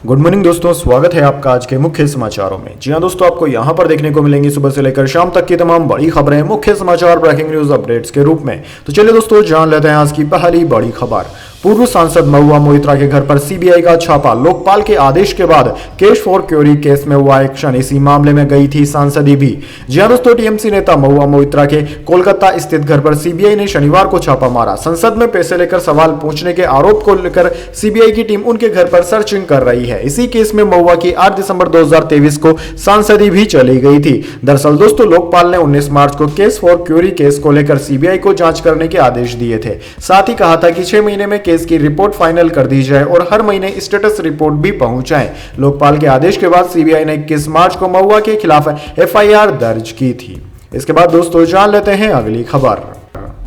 Good morning दोस्तों, स्वागत है आपका आज के मुख्य समाचारों में। जी हां दोस्तों, आपको यहां पर देखने को मिलेंगी सुबह से लेकर शाम तक की तमाम बड़ी खबरें मुख्य समाचार ब्रेकिंग न्यूज अपडेट्स के रूप में। तो चलिए दोस्तों, जान लेते हैं आज की पहली बड़ी खबर। पूर्व सांसद महुआ मोइत्रा के घर पर सीबीआई का छापा। लोकपाल के आदेश के बाद केस फॉर क्यूरी केस में हुआ एक्शन। इसी मामले में गई थी सांसदी भी। जी हां दोस्तों, टीएमसी नेता महुआ मोइत्रा के कोलकाता स्थित घर पर सीबीआई ने शनिवार को छापा मारा। संसद में पैसे लेकर सवाल पूछने के आरोप को लेकर सीबीआई की टीम उनके घर पर सर्चिंग कर रही है। इसी केस में महुआ की 8 दिसंबर 2023 को सांसदी भी चली गई थी। दरअसल दोस्तों, लोकपाल ने 19 मार्च को केस फॉर क्यूरी केस को लेकर सीबीआई को जांच करने के आदेश दिए थे। साथ ही कहा था कि 6 महीने में केस की रिपोर्ट फाइनल कर दी जाए और हर महीने स्टेटस रिपोर्ट भी पहुंच जाए। लोकपाल के आदेश के बाद सीबीआई ने 21 मार्च को महुआ के खिलाफ एफआईआर दर्ज की थी। इसके बाद दोस्तों, जान लेते हैं अगली खबर।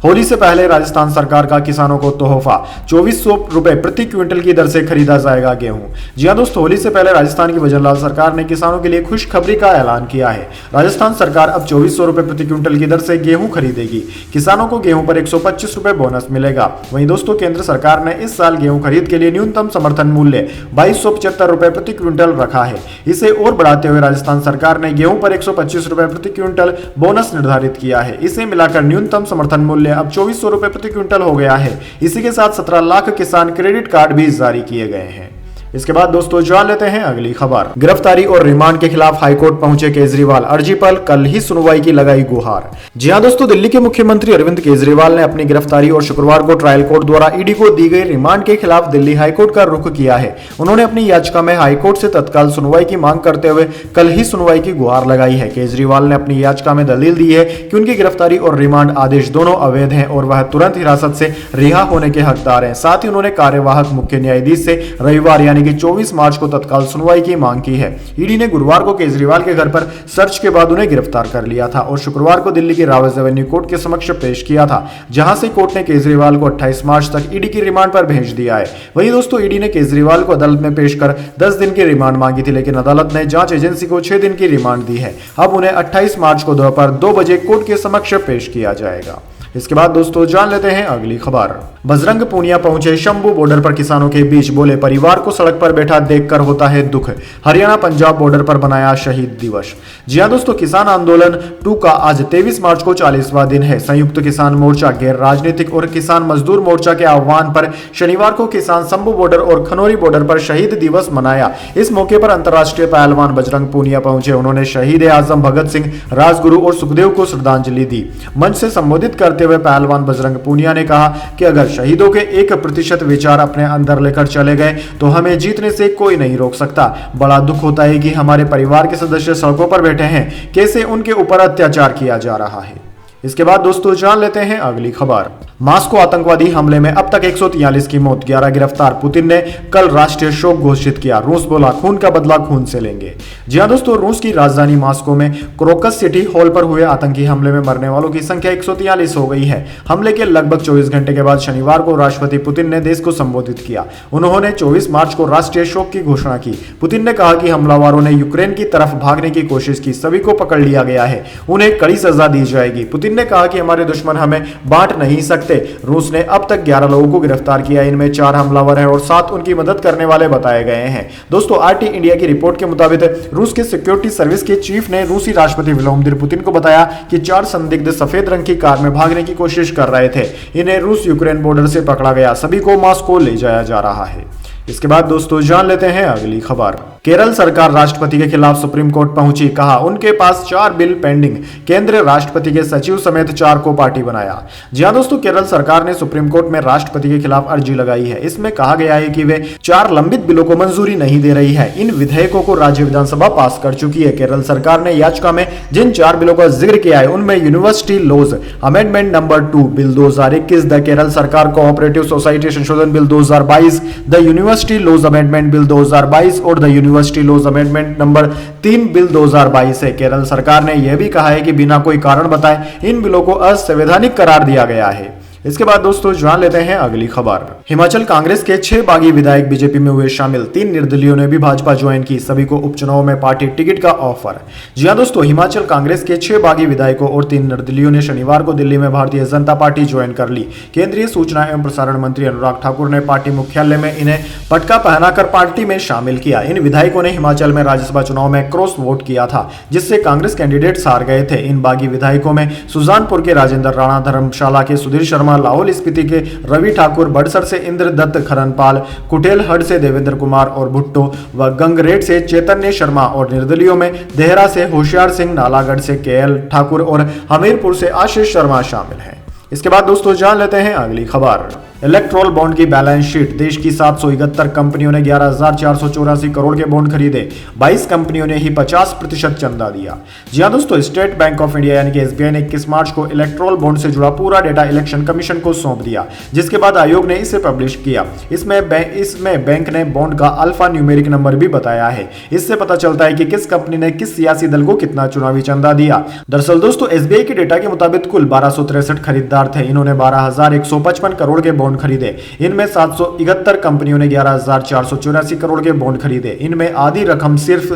होली से पहले राजस्थान सरकार का किसानों को तोहफा। 2400 रुपए प्रति क्विंटल की दर से खरीदा जाएगा गेहूं। जी हां दोस्तों, होली से पहले राजस्थान की वजनलाल सरकार ने किसानों के लिए खुशखबरी का ऐलान किया है। राजस्थान सरकार अब 2400 रुपए प्रति क्विंटल की दर से गेहूं खरीदेगी। किसानों को गेहूं पर 125 रुपए बोनस मिलेगा। वहीं दोस्तों, केंद्र सरकार ने इस साल गेहूं खरीद के लिए न्यूनतम समर्थन मूल्य 2275 रुपए प्रति क्विंटल रखा है। इसे और बढ़ाते हुए राजस्थान सरकार ने गेहूं पर 125 रुपए प्रति क्विंटल बोनस निर्धारित किया है। इसे मिलाकर न्यूनतम समर्थन मूल्य अब 2400 रुपए प्रति क्विंटल हो गया है। इसी के साथ 17 लाख किसान क्रेडिट कार्ड भी जारी किए गए हैं। इसके बाद दोस्तों, जान लेते हैं अगली खबर। गिरफ्तारी और रिमांड के खिलाफ हाईकोर्ट पहुंचे केजरीवाल। अर्जी पर कल ही सुनवाई की लगाई गुहार। जी हां दोस्तों, दिल्ली के मुख्यमंत्री अरविंद केजरीवाल ने अपनी गिरफ्तारी और शुक्रवार को ट्रायल कोर्ट द्वारा ईडी को दी गई रिमांड के खिलाफ दिल्ली हाईकोर्ट का रुख किया है। उन्होंने अपनी याचिका में हाईकोर्ट से तत्काल सुनवाई की मांग करते हुए कल ही सुनवाई की गुहार लगाई है। केजरीवाल ने अपनी याचिका में दलील दी है कि उनकी गिरफ्तारी और रिमांड आदेश दोनों अवैध हैं और वह तुरंत हिरासत से रिहा होने के हकदार हैं। साथ ही उन्होंने कार्यवाहक मुख्य न्यायाधीश से रविवार यानी कि 24 मार्च को तत्काल सुनवाई की मांग की है। ईडी ने गुरुवार को केजरीवाल के घर पर सर्च के बाद उन्हें गिरफ्तार कर लिया था और शुक्रवार को दिल्ली की रावत एवेन्यू कोर्ट के समक्ष पेश किया था, जहां से कोर्ट ने केजरीवाल को 28 मार्च तक ईडी की रिमांड पर भेज दिया है। वहीं दोस्तों, ईडी ने केजरीवाल को अदालत में पेश कर 10 दिन की रिमांड मांगी थी, लेकिन अदालत ने जांच एजेंसी को 6 दिन की रिमांड दी है। अब उन्हें 28 मार्च को दोपहर 2 बजे कोर्ट के समक्ष पेश किया जाएगा। इसके बाद दोस्तों, जान लेते हैं अगली खबर। बजरंग पूनिया पहुंचे शंभू बॉर्डर पर किसानों के बीच। बोले, परिवार को सड़क पर बैठा देखकर होता है दुख। हरियाणा पंजाब बॉर्डर पर बनाया शहीद दिवस। जी हां दोस्तों, किसान आंदोलन 2 का आज 23 मार्च को 40वां दिन है। संयुक्त किसान मोर्चा, गैर राजनीतिक और किसान मजदूर मोर्चा के आह्वान पर शनिवार को किसान शंभू बॉर्डर और खनौरी बॉर्डर पर शहीद दिवस मनाया। इस मौके पर अंतर्राष्ट्रीय पहलवान बजरंग पूनिया पहुंचे। उन्होंने शहीद आजम भगत सिंह, राजगुरु और सुखदेव को श्रद्धांजलि दी। मंच से संबोधित करते हुए पहलवान बजरंग पूनिया ने कहा कि अगर शहीदों के 1% विचार अपने अंदर लेकर चले गए तो हमें जीतने से कोई नहीं रोक सकता। बड़ा दुख होता है कि हमारे परिवार के सदस्य सड़कों पर बैठे हैं, कैसे उनके ऊपर अत्याचार किया जा रहा है। इसके बाद दोस्तों, जान लेते हैं अगली खबर। मास्को आतंकवादी हमले में अब तक 143 की मौत, 11 गिरफ्तार। पुतिन ने कल राष्ट्रीय शोक घोषित किया। रूस बोला, खून का बदला खून से लेंगे। जी हां दोस्तों, रूस की राजधानी मास्को में क्रोकस सिटी हॉल पर हुए आतंकी हमले में मरने वालों की संख्या 143 हो गई है। हमले के लगभग 24 घंटे के बाद शनिवार को राष्ट्रपति पुतिन ने देश को संबोधित किया। उन्होंने 24 मार्च को राष्ट्रीय शोक की घोषणा की। पुतिन ने कहा कि हमलावरों ने यूक्रेन की तरफ भागने की कोशिश की, सभी को पकड़ लिया गया है, उन्हें कड़ी सजा दी जाएगी। पुतिन ने कहा कि हमारे दुश्मन हमें बांट नहीं सकते। रूस ने अब तक 11 लोगों को गिरफ्तार किया। इनमें 4 हमलावर हैं और 7 उनकी मदद करने वाले बताए गए हैं। दोस्तों, आरटी इंडिया की रिपोर्ट के मुताबिक रूस के सिक्योरिटी सर्विस के चीफ ने रूसी राष्ट्रपति व्लादिमीर पुतिन को बताया कि 4 संदिग्ध सफेद रंग की कार में भागने की कोशिश कर रहे थे। इन्हें रूस यूक्रेन बॉर्डर से पकड़ा गया। सभी को मास्को ले जाया जा रहा है। इसके बाद दोस्तों, जान लेते हैं अगली खबर। केरल सरकार राष्ट्रपति के खिलाफ सुप्रीम कोर्ट पहुंची। कहा, उनके पास 4 बिल पेंडिंग। केंद्र राष्ट्रपति के सचिव समेत 4 को पार्टी बनाया। जी हां दोस्तों, केरल सरकार ने सुप्रीम कोर्ट में राष्ट्रपति के खिलाफ अर्जी लगाई है। इसमें कहा गया है कि वे 4 लंबित बिलों को मंजूरी नहीं दे रही है। इन विधेयकों को राज्य विधानसभा पास कर चुकी है। केरल सरकार ने याचिका में जिन 4 बिलों का जिक्र किया है उनमें university laws amendment number 2 bill 2021, the Kerala सरकार कोऑपरेटिव सोसाइटी संशोधन bill 2022, the university laws amendment bill 2022 और the university laws amendment number 3 bill 2022 है। केरल सरकार ने यह भी कहा है कि बिना कोई कारण बताए इन बिलों को असंवैधानिक करार दिया गया है। इसके बाद दोस्तों जान लेते हैं अगली खबर। हिमाचल कांग्रेस के 6 बागी विधायक बीजेपी में हुए शामिल। 3 निर्दलीयों ने भी भाजपा ज्वाइन की, सभी को उपचुनाव में पार्टी टिकट का ऑफर। जी हां दोस्तों, हिमाचल कांग्रेस के 6 बागी विधायकों और 3 निर्दलीयों ने शनिवार को दिल्ली में भारतीय जनता पार्टी ज्वाइन कर ली। केंद्रीय सूचना एवं प्रसारण मंत्री अनुराग ठाकुर ने पार्टी मुख्यालय में इन्हें पटका पहनाकर पार्टी में शामिल किया। इन विधायकों ने हिमाचल में राज्यसभा चुनाव में क्रॉस वोट किया था, जिससे कांग्रेस कैंडिडेट हार गए थे। इन बागी विधायकों में सुजानपुर के राजेंद्र राणा, धर्मशाला के सुधीर शर्मा, लाहौल स्पीति के रवि ठाकुर, बड़सर से इंद्रदत्त खरनपाल, कुटेलहड़ से देवेंद्र कुमार और भुट्टो व गंगरेट से चैतन्य शर्मा और निर्दलियों में देहरा से होशियार सिंह, नालागढ़ से केएल ठाकुर और हमीरपुर से आशीष शर्मा शामिल हैं। इसके बाद दोस्तों जान लेते हैं अगली खबर। इलेक्ट्रोल बॉन्ड की बैलेंस शीट। देश की 771 कंपनियों ने 11,484 करोड़ के बॉन्ड खरीदे। 22 कंपनियों ने ही 50% चंदा दिया। जी हां दोस्तों, स्टेट बैंक ऑफ इंडिया यानी कि एसबीआई ने 21 मार्च को इलेक्ट्रोल बॉन्ड से जुड़ा पूरा डेटा इलेक्शन कमीशन को सौंप दिया, जिसके बाद आयोग ने इसे पब्लिश किया। इसमें बैंक ने बॉन्ड का अल्फा न्यूमेरिक नंबर भी बताया है। इससे पता चलता है कि किस कंपनी ने किस सियासी दल को कितना चुनावी चंदा दिया। दरअसल दोस्तों, एसबीआई के डेटा के मुताबिक कुल 1263 खरीदार थे। इन्होंने 12,155 करोड़ के बॉन्ड खरीदे। इनमें 771 कंपनियों ने 11,484 करोड़ के बॉन्ड खरीदे। इनमें आधी रकम सिर्फ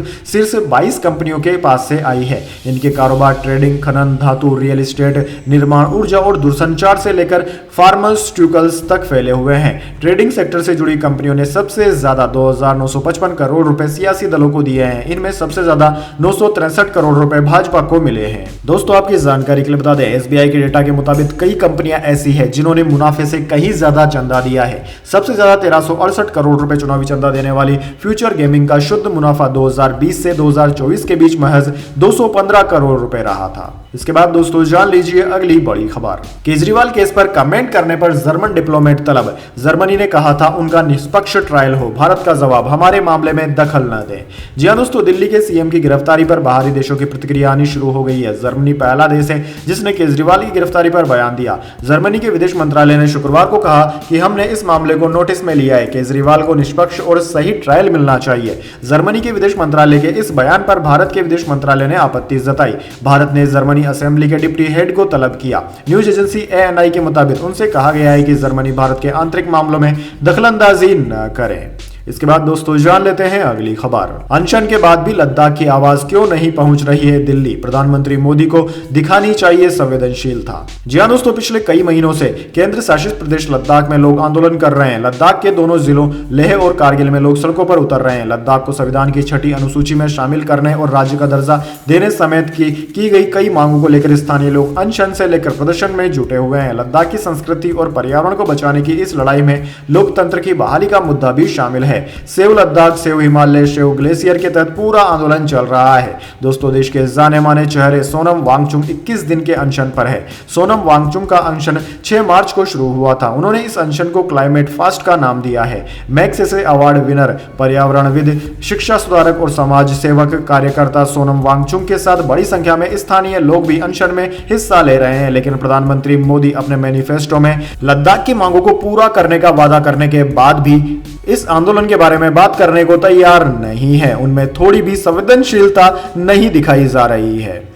22 कंपनियों के पास से आई है। इनके कारोबार ट्रेडिंग, खनन, धातु, रियल एस्टेट, निर्माण, ऊर्जा और दूरसंचार से लेकर फार्मास्यूटिकल्स तक फैले हुए हैं। ट्रेडिंग सेक्टर से जुड़ी कंपनियों ने सबसे ज्यादा 2,955 करोड़ रुपए सियासी दलों को दिए हैं। इनमें सबसे ज्यादा 963 करोड़ रुपए भाजपा को मिले हैं। दोस्तों आपकी जानकारी के लिए बता दें, एसबीआई के डेटा के मुताबिक कई कंपनियां ऐसी हैं जिन्होंने मुनाफे से कहीं ज्यादा चंदा दिया है। सबसे ज्यादा 1368 करोड़ रुपए चुनावी चंदा देने वाली फ्यूचर गेमिंग का शुद्ध मुनाफा 2020 से 2024 के बीच महज 215 करोड़ रुपए रहा था। इसके बाद दोस्तों जान लीजिए अगली बड़ी खबर। केजरीवाल केस पर कमेंट करने पर जर्मन डिप्लोमेट तलब। जर्मनी ने कहा था उनका निष्पक्ष ट्रायल हो। भारत का जवाब, हमारे मामले में दखल न दें। जी हां दोस्तों, दिल्ली के सीएम की गिरफ्तारी पर बाहरी देशों की प्रतिक्रिया आनी शुरू हो गई है। जर्मनी पहला देश है जिसने केजरीवाल की गिरफ्तारी पर बयान दिया। जर्मनी के विदेश मंत्रालय ने शुक्रवार को कहा कि हमने इस मामले को नोटिस में लिया है। केजरीवाल को निष्पक्ष और सही ट्रायल मिलना चाहिए। जर्मनी के विदेश मंत्रालय के इस बयान पर भारत के विदेश मंत्रालय ने आपत्ति जताई। भारत ने जर्मनी असेंबली के डिप्टी हेड को तलब किया। न्यूज एजेंसी एएनआई के मुताबिक उनसे कहा गया है कि जर्मनी भारत के आंतरिक मामलों में दखलंदाजी न करे। इसके बाद दोस्तों जान लेते हैं अगली खबर। अनशन के बाद भी लद्दाख की आवाज क्यों नहीं पहुंच रही है दिल्ली? प्रधानमंत्री मोदी को दिखानी चाहिए संवेदनशीलता। जी हां दोस्तों, पिछले कई महीनों से केंद्र शासित प्रदेश लद्दाख में लोग आंदोलन कर रहे हैं। लद्दाख के दोनों जिलों लेह और कारगिल में लोग सड़कों पर उतर रहे हैं। लद्दाख को संविधान की 6ठी अनुसूची में शामिल करने और राज्य का दर्जा देने समेत की गई कई मांगों को लेकर स्थानीय लोग अनशन से लेकर प्रदर्शन में जुटे हुए हैं। लद्दाख की संस्कृति और पर्यावरण को बचाने की इस लड़ाई में लोकतंत्र की बहाली का मुद्दा भी शामिल है। Save Ladakh, save Himalaya, save glacier के तहत पूरा आंदोलन चल रहा है। दोस्तों देश के जाने माने चेहरे सोनम वांगचुक 21 दिन के अनशन पर है। सोनम वांगचुक का अनशन 6 मार्च को शुरू हुआ था। उन्होंने इस अनशन को क्लाइमेट फास्ट का नाम दिया है। मैग्सेसे अवार्ड विनर, पर्यावरणविद, शिक्षा सुधारक और समाज सेवक कार्यकर्ता सोनम वांगचुक के साथ बड़ी संख्या में स्थानीय लोग भी अनशन में हिस्सा ले रहे हैं। लेकिन प्रधानमंत्री मोदी अपने मैनिफेस्टो में लद्दाख की मांगों को पूरा करने का वादा करने के बाद भी इस आंदोलन के बारे में बात करने को तैयार नहीं है। उनमें थोड़ी भी संवेदनशीलता नहीं दिखाई जा रही है।